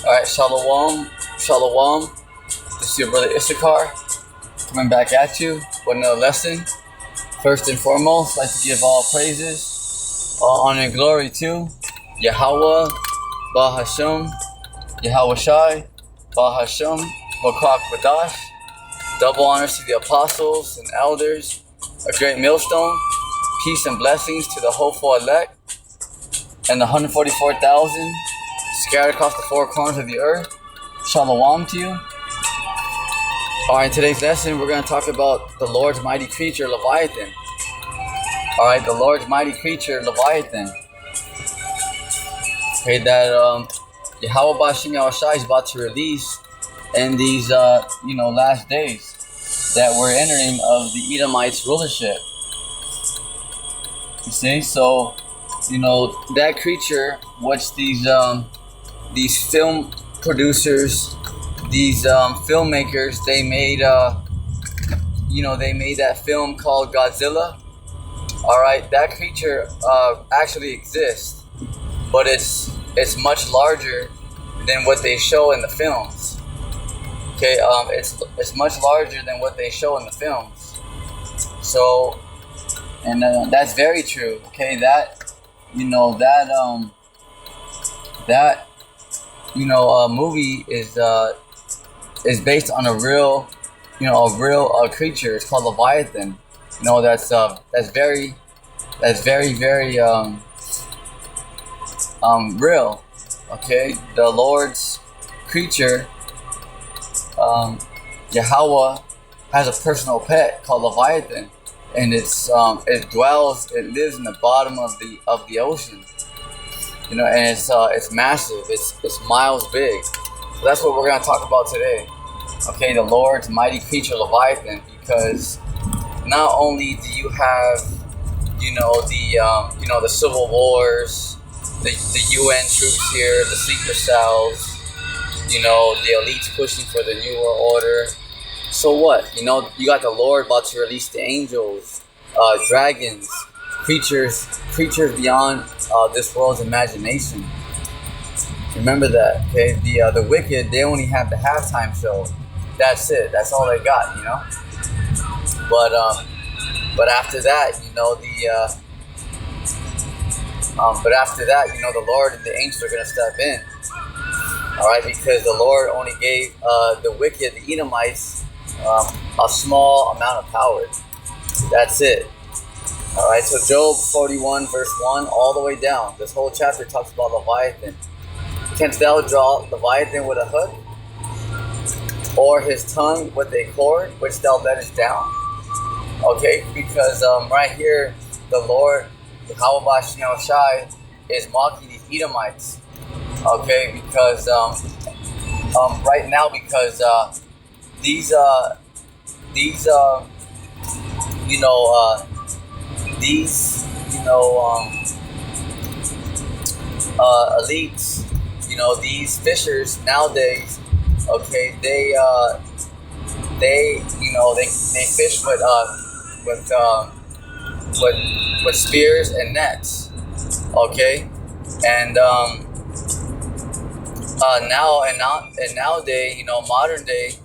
Alright, Shalom, Shalom. This is your brother Issachar coming back at you with another lesson. First and foremost, I'd like to give all praises, all honor and glory to Yahweh, Bahashem, Yahweh Shai, Bahashem, Makak Badash. Double honors to the apostles and elders, a great millstone. Peace and blessings to the hopeful elect and the 144,000 scattered across the four corners of the earth. Shalom to you. Alright, in today's lesson, we're going to talk about the Lord's mighty creature, Leviathan. Alright, the Lord's mighty creature, Leviathan. Okay, that Yahweh Bashim Yahushai is about to release in these, last days that we're entering of the Edomites' rulership. You see, so, that creature, which these film producers, these filmmakers, they made that film called Godzilla. All right, that creature actually exists, but it's much larger than what they show in the films. Okay, it's much larger than what they show in the films. So, and that's very true. Okay, movie is based on a real creature. It's called Leviathan. That's very real. Okay, the Lord's creature, Yahweh, has a personal pet called Leviathan, and it lives in the bottom of the ocean. And it's massive. It's miles big. So that's what we're gonna talk about today. Okay, the Lord's mighty creature Leviathan, because not only do you have, the civil wars, the UN troops here, the sleeper cells, the elites pushing for the New World Order. So what? You got the Lord about to release the angels, dragons, creatures beyond this world's imagination. Remember that, okay? The wicked, they only have the halftime show. That's it. That's all they got, But after that, the Lord and the angels are gonna step in. All right, because the Lord only gave the wicked, the Edomites, a small amount of power. That's it. All right, so Job 41 verse 1 all the way down. This whole chapter talks about Leviathan. Canst thou draw Leviathan with a hook, or his tongue with a cord which thou lettest down? Okay, because right here, the Lord, Yahweh Bashim Yahushai, is mocking these Edomites. Okay, because right now, because these elites, these fishers nowadays, okay, they fish with spears and nets, okay, and nowadays, modern day,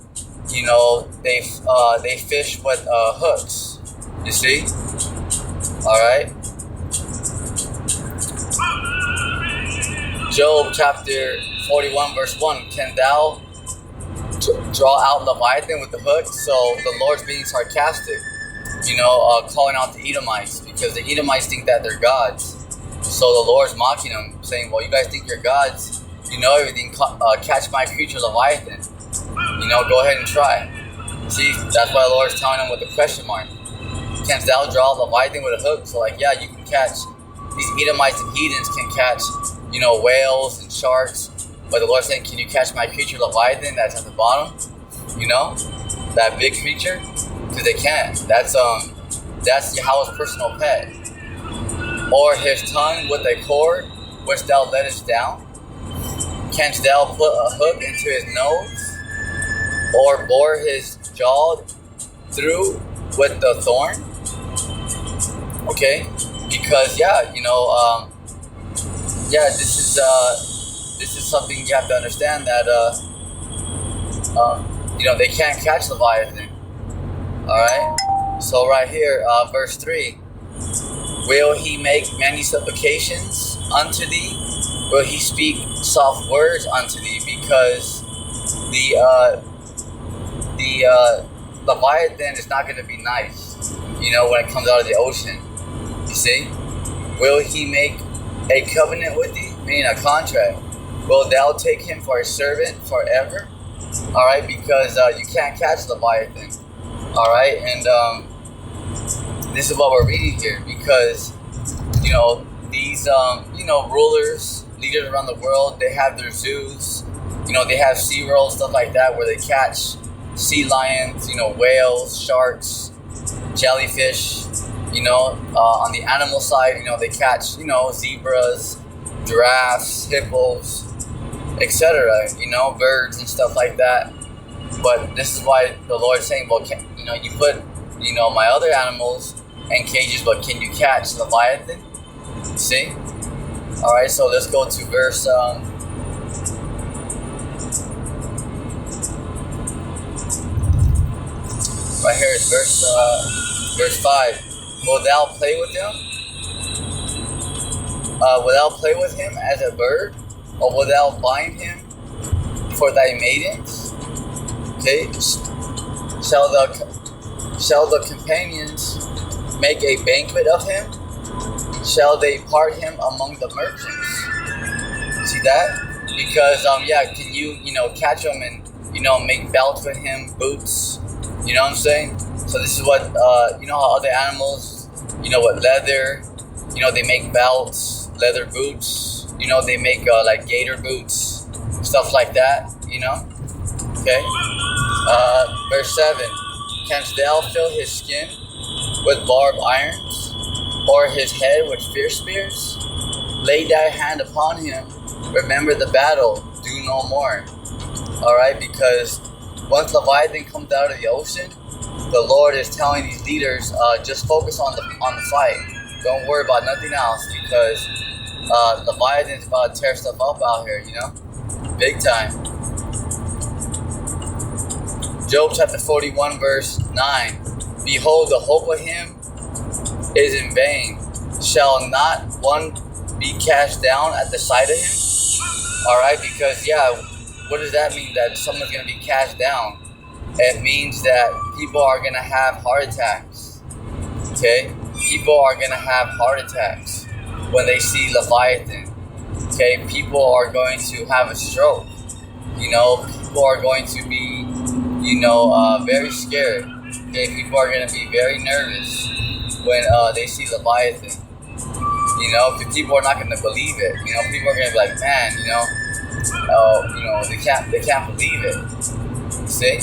they fish with hooks. You see? All right. Job chapter 41 verse 1. Can thou draw out Leviathan with the hook? So the Lord's being sarcastic, calling out the Edomites, because the Edomites think that they're gods. So the Lord's mocking them, saying, well, you guys think you're gods, you know everything, catch my creature Leviathan. Go ahead and try. See, that's why the Lord's telling them with a question mark. Canst thou draw Leviathan with a hook? So you can catch, these Edomites and heathens can catch, whales and sharks. But the Lord's saying, can you catch my creature Leviathan that's at the bottom? That big creature? Because they can't. That's Yahweh's personal pet. Or his tongue with a cord which thou lettest down? Canst thou put a hook into his nose, or bore his jaw through with the thorn? Okay, because this this is something you have to understand that they can't catch Leviathan. All right. So right here, verse 3. Will he make many supplications unto thee? Will he speak soft words unto thee? Because the Leviathan is not going to be nice, when it comes out of the ocean. You see? Will he make a covenant with thee? Meaning a contract. Will thou take him for a servant forever? All right, because you can't catch Leviathan. All right, and this is what we're reading here, because these rulers, leaders around the world, they have their zoos. They have SeaWorld, stuff like that, where they catch sea lions, whales, sharks, jellyfish. On the animal side, they catch, zebras, giraffes, hippos, etc. Birds and stuff like that. But this is why the Lord's saying, well, you put, my other animals in cages, but can you catch Leviathan? See? All right, so let's go to verse. Right here is verse 5. Will thou play with him? Will thou play with him as a bird? Or will thou bind him for thy maidens? Okay. Shall the companions make a banquet of him? Shall they part him among the merchants? See that? Because can you catch him and make belts with him, boots? You know what I'm saying? So this is what how other animals, with leather, they make belts, leather boots. They make like gator boots, stuff like that. Okay. Verse 7. Canst thou fill his skin with barbed irons, or his head with fierce spears? Lay thy hand upon him. Remember the battle. Do no more. All right, because once Leviathan comes out of the ocean, the Lord is telling these leaders, just focus on the fight. Don't worry about nothing else, because Leviathan is about to tear stuff up out here, big time. Job chapter 41 verse 9. Behold, the hope of him is in vain. Shall not one be cast down at the sight of him? All right, because what does that mean, that someone's going to be cast down? It means that people are going to have heart attacks. Okay? People are going to have heart attacks when they see Leviathan. Okay? People are going to have a stroke. People are going to be, very scared. Okay? People are going to be very nervous when they see Leviathan. Because people are not going to believe it. People are going to be like, man, they can't believe it. See?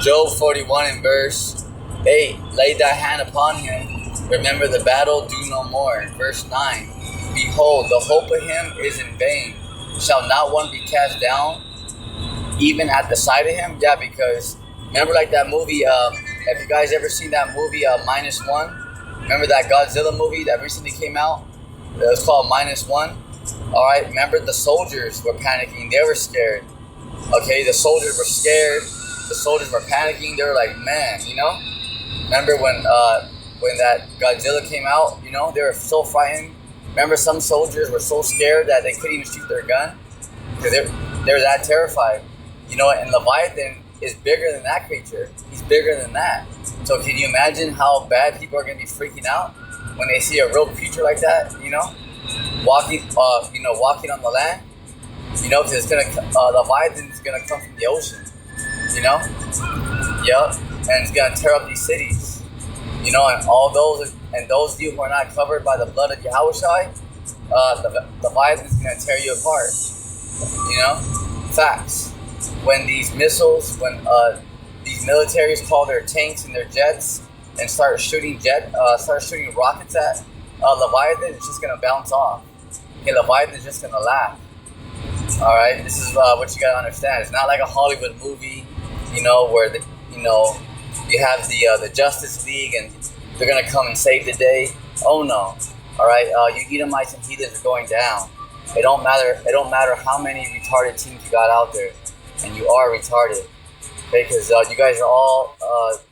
Job 41 and verse 8. Lay thy hand upon him. Remember the battle, do no more. Verse 9. Behold, the hope of him is in vain. Shall not one be cast down, even at the sight of him? Yeah, because remember like that movie, have you guys ever seen that movie, Minus One? Remember that Godzilla movie that recently came out? It was called Minus One. Alright, remember the soldiers were panicking. They were scared. Okay, the soldiers were scared. The soldiers were panicking. They were like, man, Remember when that Godzilla came out, they were so frightened. Remember some soldiers were so scared that they couldn't even shoot their gun? Because they're that terrified. And Leviathan is bigger than that creature. He's bigger than that. So can you imagine how bad people are going to be freaking out when they see a real creature like that, walking on the land? Because it's Leviathan is gonna come from the ocean. Yup. And it's gonna tear up these cities. And all those of you who are not covered by the blood of Yahushai, the Leviathan is gonna tear you apart. Facts. When these missiles, these militaries call their tanks and their jets and start shooting rockets at Leviathan is just gonna bounce off. Okay, Leviathan is just gonna laugh. All right, this is what you gotta understand. It's not like a Hollywood movie, where you have the Justice League and they're gonna come and save the day. Oh no! All right, you Edomites and heathens are going down. It don't matter. It don't matter how many retarded teams you got out there, and you are retarded. Okay, because you guys are all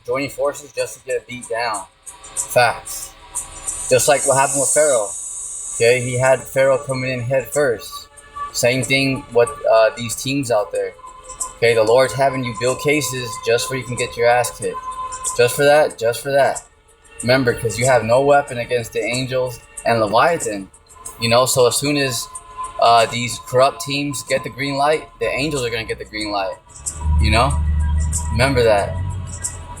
joining forces just to get beat down. Facts. Just like what happened with Pharaoh. Okay, he had Pharaoh coming in head first. Same thing with these teams out there. Okay, the Lord's having you build cases just so you can get your ass kicked. Just for that, just for that. Remember, because you have no weapon against the angels and Leviathan. So as soon as these corrupt teams get the green light, the angels are going to get the green light. Remember that.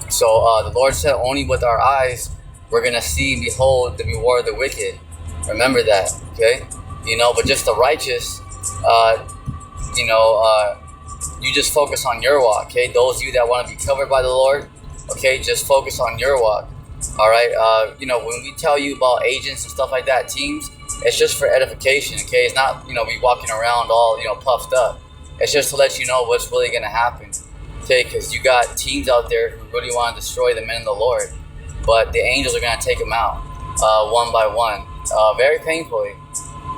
So the Lord said, only with our eyes we're going to see and behold the reward of the wicked. Remember that, okay? But just the righteous, you just focus on your walk, okay? Those of you that want to be covered by the Lord, okay, just focus on your walk, all right? When we tell you about agents and stuff like that, teams, it's just for edification, okay? It's not, we walking around all, puffed up. It's just to let you know what's really going to happen, okay? Because you got teams out there who really want to destroy the men of the Lord, but the angels are going to take them out one by one, very painfully,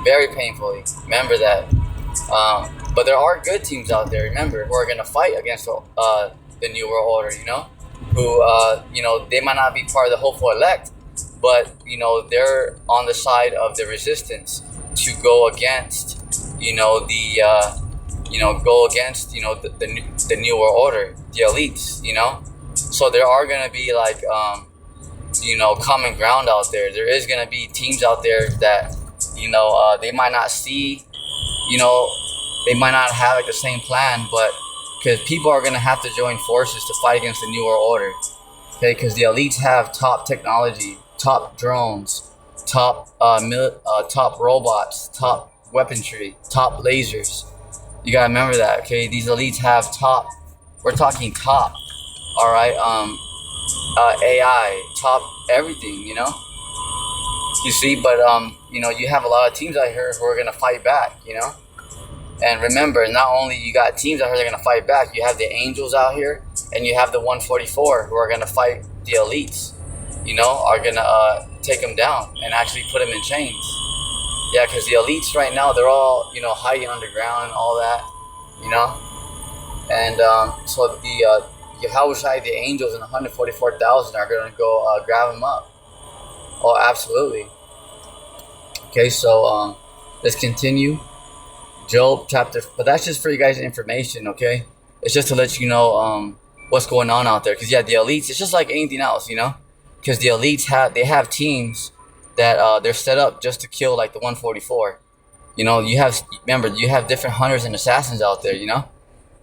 very painfully. Remember that. But there are good teams out there, remember, who are going to fight against the New World Order, who, they might not be part of the hopeful elect, but, they're on the side of the resistance to go against, the New World Order, the elites, So there are going to be like, common ground out there. There is going to be teams out there that, they might not see, they might not have like the same plan, but because people are going to have to join forces to fight against the New World Order. Okay, because the elites have top technology, top drones, top robots, top weaponry, top lasers. You gotta remember that. Okay, these elites have top. We're talking top. All right. AI, top everything. You see, but you have a lot of teams out here who are gonna fight back. And remember, not only you got teams out here that are gonna fight back, you have the angels out here, and you have the 144 who are gonna fight the elites. Are gonna take them down and actually put them in chains. Yeah, because the elites right now, they're all hiding underground and all that. And so the Yahushua, the angels, and 144,000 are gonna go grab them up. Oh, absolutely. Okay, so let's continue. Job chapter, but that's just for you guys' information, okay? It's just to let you know what's going on out there. Because yeah, the elites, it's just like anything else, because the elites have teams that they're set up just to kill like the 144. You have different hunters and assassins out there,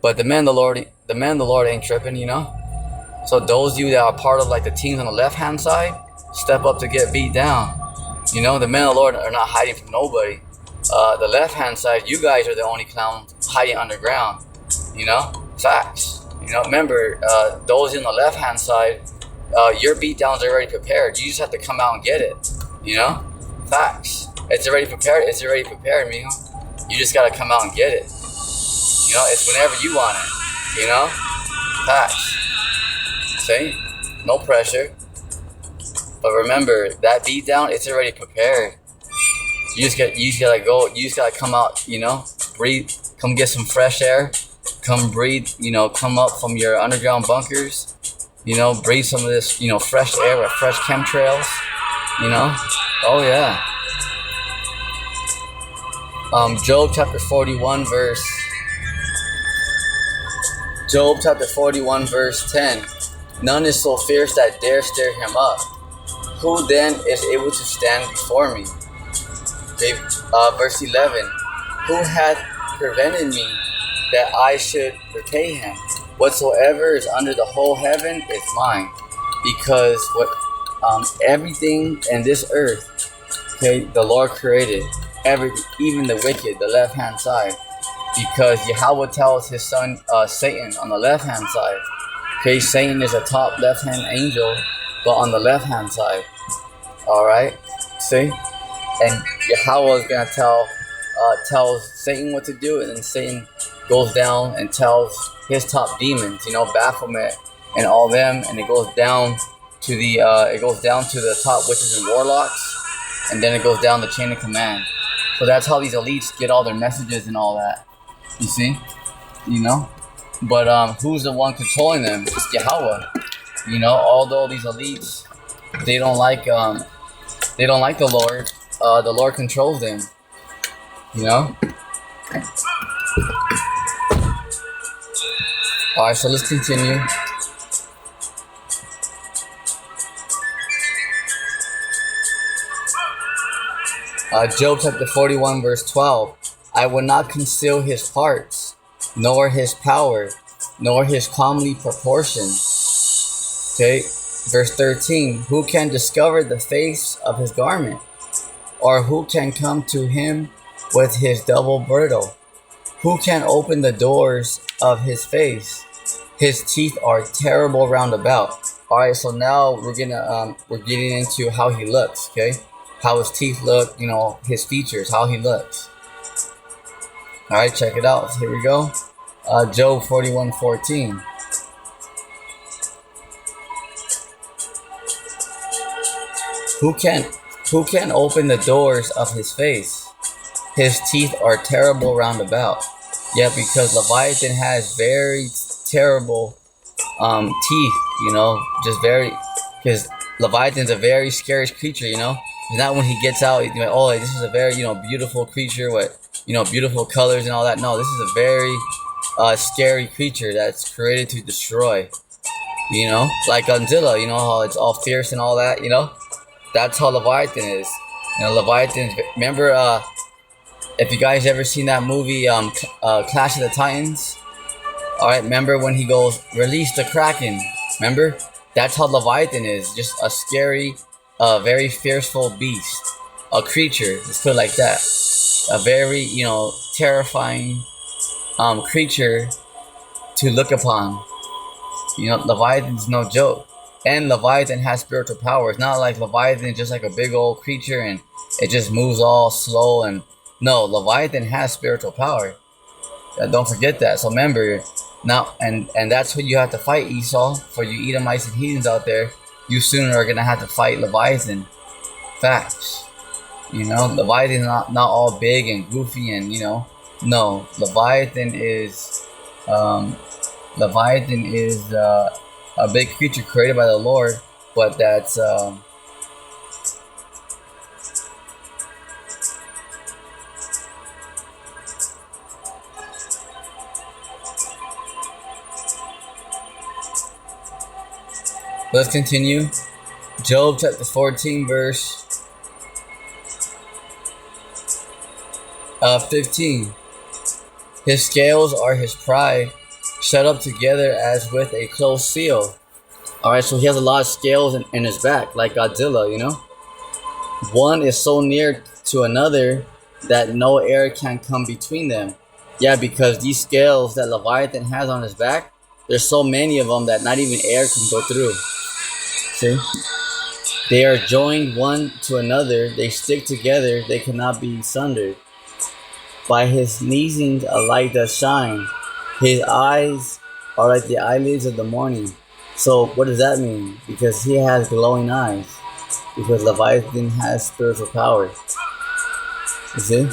but the men of the Lord ain't tripping, So those of you that are part of like the teams on the left hand side, step up to get beat down. The men of the Lord are not hiding from nobody. The left hand side, you guys are the only clowns hiding underground. Facts. Remember, those in the left hand side, your beat downs are already prepared. You just have to come out and get it. Facts. It's already prepared. It's already prepared, mijo. You just gotta come out and get it. It's whenever you want it. Facts. See? No pressure. But remember, that beat down, it's already prepared. You just gotta go. You just gotta come out. Breathe. Come get some fresh air. Come breathe. Come up from your underground bunkers. Breathe some of this. Fresh air with fresh chemtrails. Oh yeah. Job chapter 41 verse. Job chapter 41 verse 10. None is so fierce that dare stir him up. Who then is able to stand before me? Okay, verse 11. Who hath prevented me that I should repay him? Whatsoever is under the whole heaven is mine. Because everything in this earth, okay, the Lord created. Everything, even the wicked, the left hand side. Because Yahweh tells his son Satan on the left hand side. Okay, Satan is a top left hand angel, but on the left hand side. Alright? See? And Yahweh is gonna tells Satan what to do, and then Satan goes down and tells his top demons, Baphomet and all them, and it goes down to the top witches and warlocks, and then it goes down the chain of command. So that's how these elites get all their messages and all that. You see, But who's the one controlling them? It's Yahweh. Although these elites, they don't like the Lord. The Lord controls them. Alright, so let's continue. Job chapter 41 verse 12. I will not conceal his parts, nor his power, nor his comely proportion. Okay, verse 13. Who can discover the face of his garment? Or who can come to him with his double bridle? Who can open the doors of his face? His teeth are terrible round about. Alright, so now we're getting into how he looks, okay? How his teeth look, his features, how he looks. Alright, check it out. Here we go. Job 41:14. Who can open the doors of his face? His teeth are terrible round about. Yeah, because Leviathan has very terrible teeth, just very, because Leviathan's a very scary creature, It's not when he gets out, he's like, oh, this is a very, beautiful creature with, beautiful colors and all that. No, this is a very scary creature that's created to destroy, like Godzilla, how it's all fierce and all that, That's how Leviathan is. Leviathan, remember, if you guys ever seen that movie, Clash of the Titans? Alright, remember when he goes, release the Kraken? Remember? That's how Leviathan is. Just a scary, very fearful beast. A creature, let's put it like that. A very, terrifying creature to look upon. Leviathan's no joke. And Leviathan has spiritual power. It's not like Leviathan is just like a big old creature and it just moves all slow. And no, Leviathan has spiritual power. Don't forget that. So remember, now, and that's what you have to fight, Esau. For you Edomites and heathens out there, you sooner are gonna have to fight Leviathan. Facts. Leviathan's not all big and goofy and no. Leviathan is a big creature created by the Lord, but that's let's continue. Job chapter 14 verse 15. His scales are his pride, shut up together as with a close seal. Alright, so he has a lot of scales in his back, like Godzilla, One is so near to another that no air can come between them. Yeah, because these scales that Leviathan has on his back, there's so many of them that not even air can go through. See? They are joined one to another, they stick together, they cannot be sundered. By his sneezing a light does shine. His eyes are like the eyelids of the morning. So what does that mean? Because he has glowing eyes. Because Leviathan has spiritual power. You see?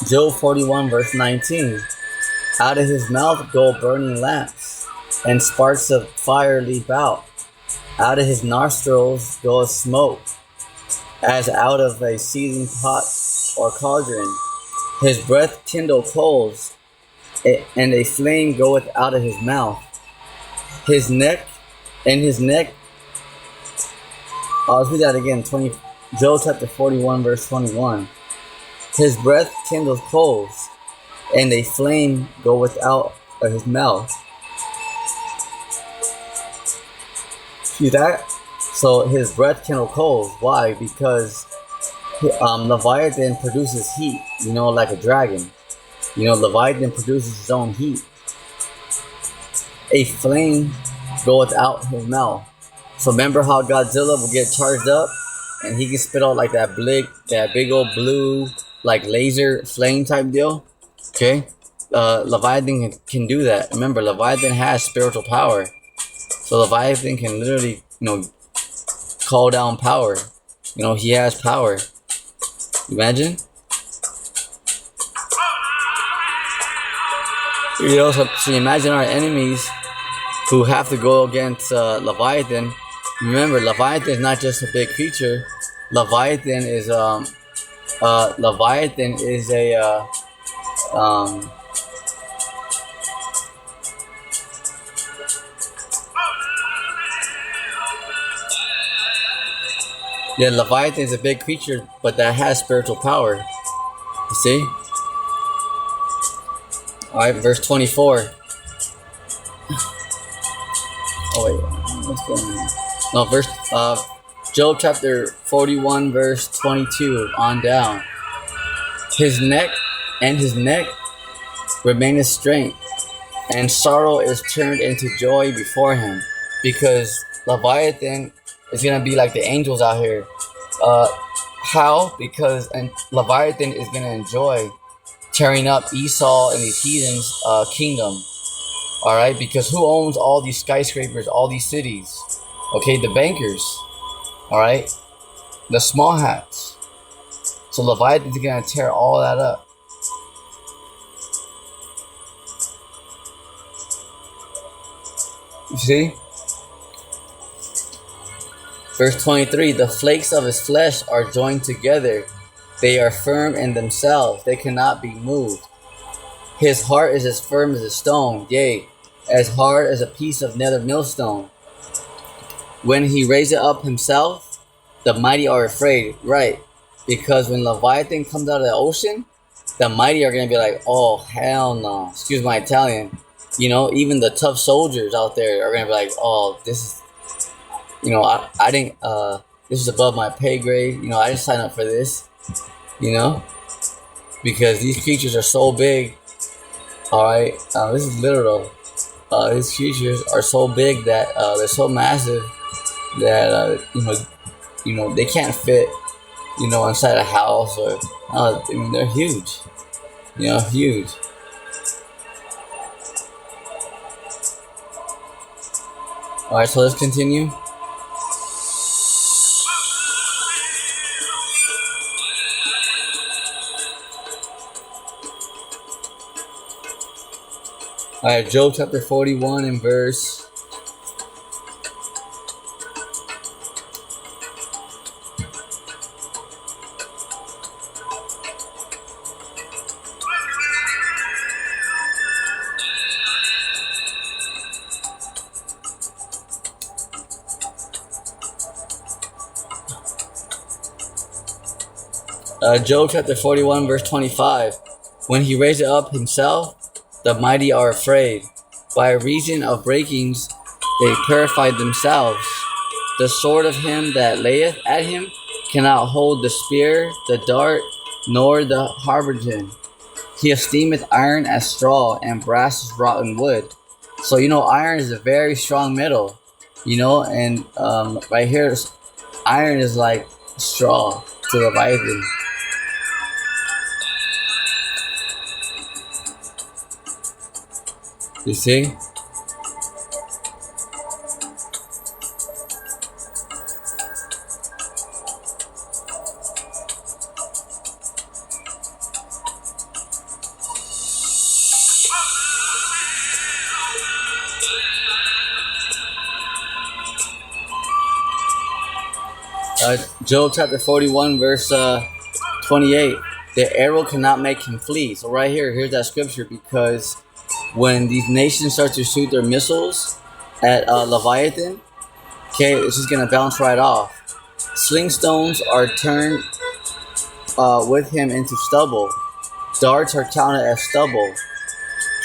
Job 41 verse 19. Out of his mouth go burning lamps, and sparks of fire leap out. Out of his nostrils goes smoke, as out of a seething pot or cauldron. His breath kindle coals, and a flame goeth out of his mouth. His neck. I'll read that again. Job chapter 41 verse 21. His breath kindles coals, and a flame goeth out of his mouth. See that? So his breath kindles coals. Why? Because Leviathan produces heat, like a dragon. Leviathan produces his own heat. A flame goeth out his mouth. So remember how Godzilla will get charged up, and he can spit out like that big old blue, like laser flame type deal. Okay, Leviathan can do that. Remember, Leviathan has spiritual power, so Leviathan can literally, call down power. He has power. Imagine. So imagine our enemies who have to go against Leviathan. Remember, Leviathan is not just a big creature. Leviathan is Leviathan is a yeah, Leviathan is a big creature, but that has spiritual power. You see? All right, verse 24. Oh wait, what's going on? No, Job chapter 41, verse 22 on down. His neck remaineth strength, and sorrow is turned into joy before him, because Leviathan is gonna be like the angels out here. How? Because Leviathan is gonna enjoy tearing up Esau and these heathens' kingdom. All right, because who owns all these skyscrapers, all these cities? Okay, the bankers. All right, the small hats. So Leviathan's gonna tear all that up. You see? Verse 23, the flakes of his flesh are joined together. They are firm in themselves. They cannot be moved. His heart is as firm as a stone, yea, as hard as a piece of nether millstone. When he raised up himself, the mighty are afraid. Right. Because when Leviathan comes out of the ocean, the mighty are going to be like, oh, hell no. Excuse my Italian. Even the tough soldiers out there are going to be like, oh, this is, I didn't, this is above my pay grade. I didn't sign up for this, because these creatures are so big. All right. This is literal. These creatures are so big that they're so massive that, they can't fit, inside a house or, they're huge, huge. All right, so let's continue. All right, Job chapter 41 and verse. Job chapter 41 verse 25. When he raised up himself, the mighty are afraid. By reason of breakings, they purified themselves. The sword of him that layeth at him cannot hold the spear, the dart, nor the habergeon. He esteemeth iron as straw, and brass as rotten wood. So iron is a very strong metal. And right here, iron is like straw to Leviathan. You see? Job chapter 41 verse 28. The arrow cannot make him flee. So right here's that scripture, because when these nations start to shoot their missiles at Leviathan, okay, it's just gonna bounce right off. Sling stones are turned with him into stubble. Darts are counted as stubble.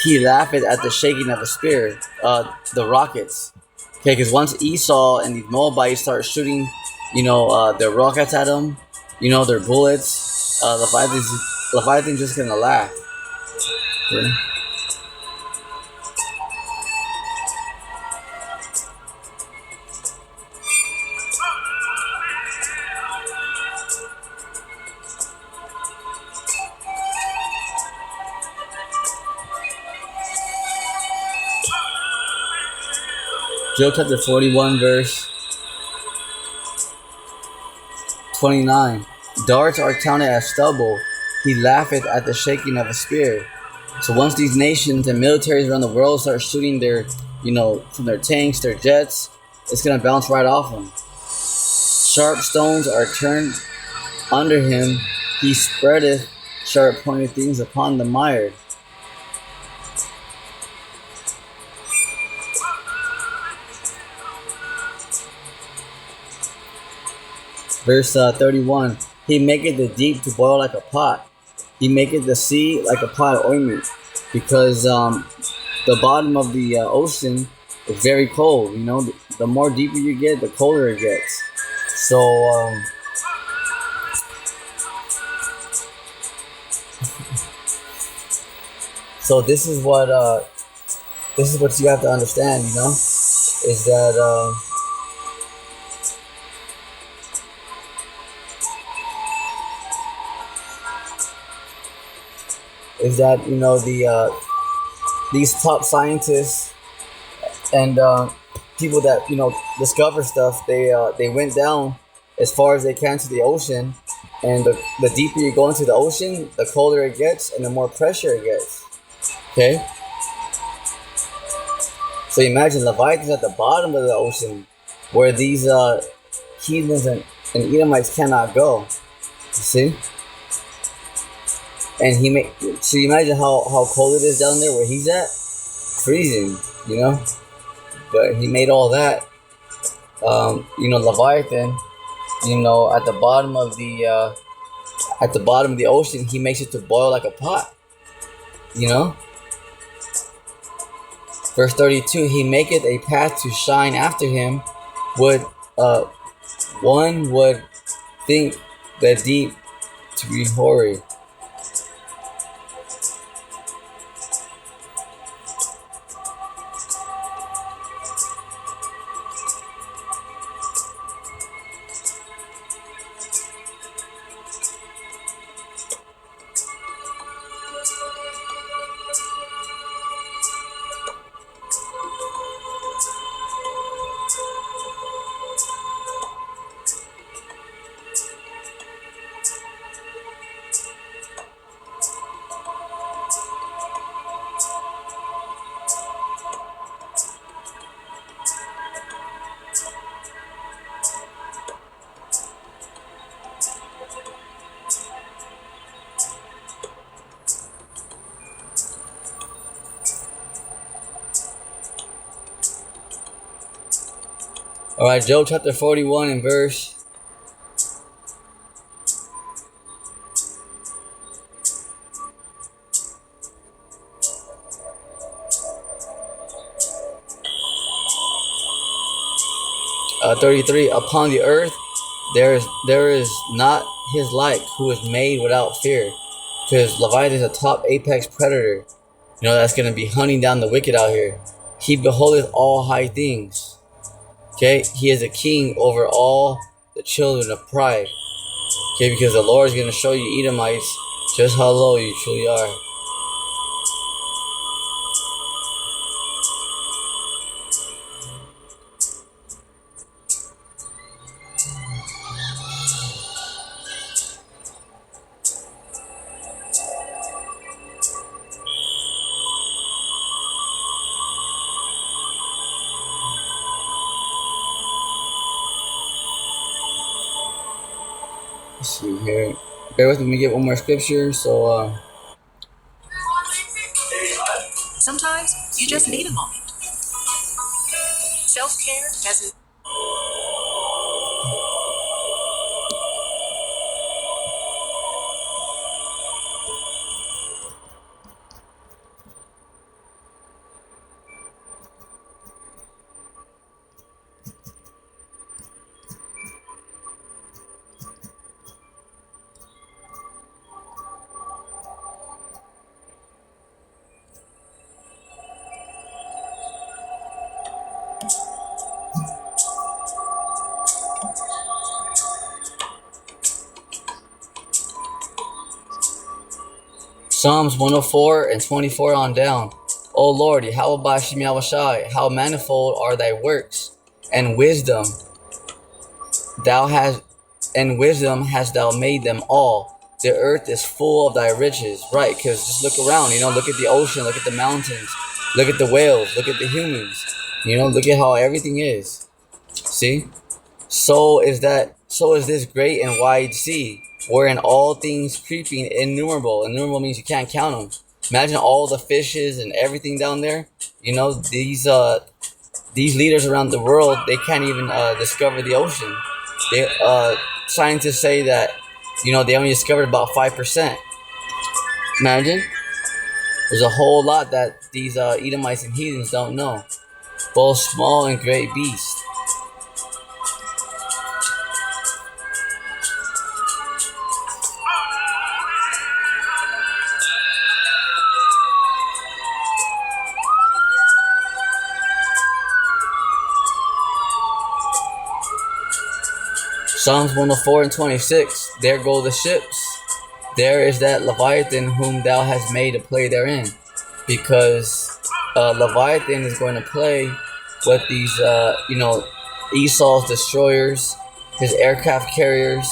He laugheth at the shaking of a spear, the rockets. Okay, because once Esau and these Moabites start shooting, their rockets at them, their bullets, Leviathan's just gonna laugh. Okay. Job chapter 41, verse 29. Darts are counted as stubble. He laugheth at the shaking of a spear. So once these nations and militaries around the world start shooting their, from their tanks, their jets, it's going to bounce right off them. Sharp stones are turned under him. He spreadeth sharp pointed things upon the mire. Verse 31. He maketh the deep to boil like a pot. He maketh the sea like a pot of ointment. Because the bottom of the ocean is very cold. The more deeper you get, the colder it gets. So this is what you have to understand. Is that these top scientists and people that discover stuff, they went down as far as they can to the ocean, and the deeper you go into the ocean, the colder it gets and the more pressure it gets. Okay, so imagine Leviathan at the bottom of the ocean, where these heathens and Edomites cannot go. You see? And so you imagine how cold it is down there where he's at? Freezing, But he made all that. Leviathan, at the bottom of the ocean, he makes it to boil like a pot. Verse 32, he maketh a path to shine after him. One would think the deep to be hoary. All right, Job chapter 41 and verse 33. Upon the earth there is not his like, who is made without fear. Because Leviathan is a top apex predator, that's going to be hunting down the wicked out here. He beholdeth all high things. Okay, he is a king over all the children of pride. Okay, because the Lord is going to show you Edomites just how low you truly are. Let's see here. Bear with me, let me get one more scripture. Sometimes you just need a moment. Self-care has Psalms 104 and 24 on down. O Lord, Yahweh Bashim Yahushai, how manifold are thy works, and thou hast wisdom hast thou made them all. The earth is full of thy riches. Right, because just look around, look at the ocean, look at the mountains, look at the whales, look at the humans, look at how everything is. See? So is this great and wide sea, wherein all things creeping innumerable. Innumerable means you can't count them. Imagine all the fishes and everything down there. These leaders around the world, they can't even discover the ocean. They scientists say that they only discovered about 5%. Imagine, there's a whole lot that these Edomites and heathens don't know, both small and great beasts. Psalms 104 and 26. There go the ships. There is that Leviathan whom thou hast made to play therein. Because Leviathan is going to play with these, Esau's destroyers, his aircraft carriers,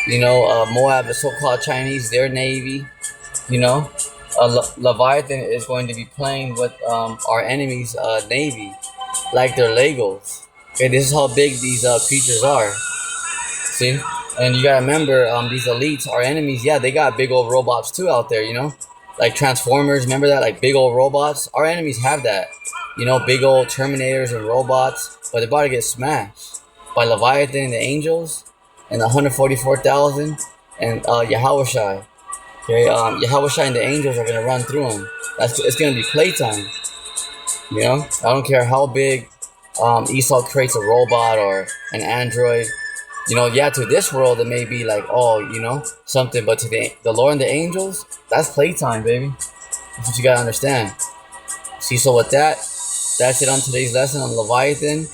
Moab, the so-called Chinese, their navy, Leviathan is going to be playing with our enemy's navy, like they're Legos. Okay, this is how big these creatures are. See? And you gotta remember, these elites, our enemies, yeah, they got big old robots too out there, like Transformers. Remember that, like big old robots? Our enemies have that, big old Terminators and robots, but they're about to get smashed by Leviathan and the angels and the 144,000 and Yahushai. Okay, Yahushai and the angels are gonna run through them. It's gonna be playtime. I don't care how big Esau creates a robot or an android. To this world it may be like, something, but to the Lord and the angels, that's playtime, baby. That's what you gotta understand. See, so with that's it on today's lesson on Leviathan.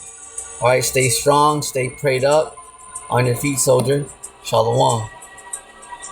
Alright, stay strong, stay prayed up. On your feet, soldier. Shalom.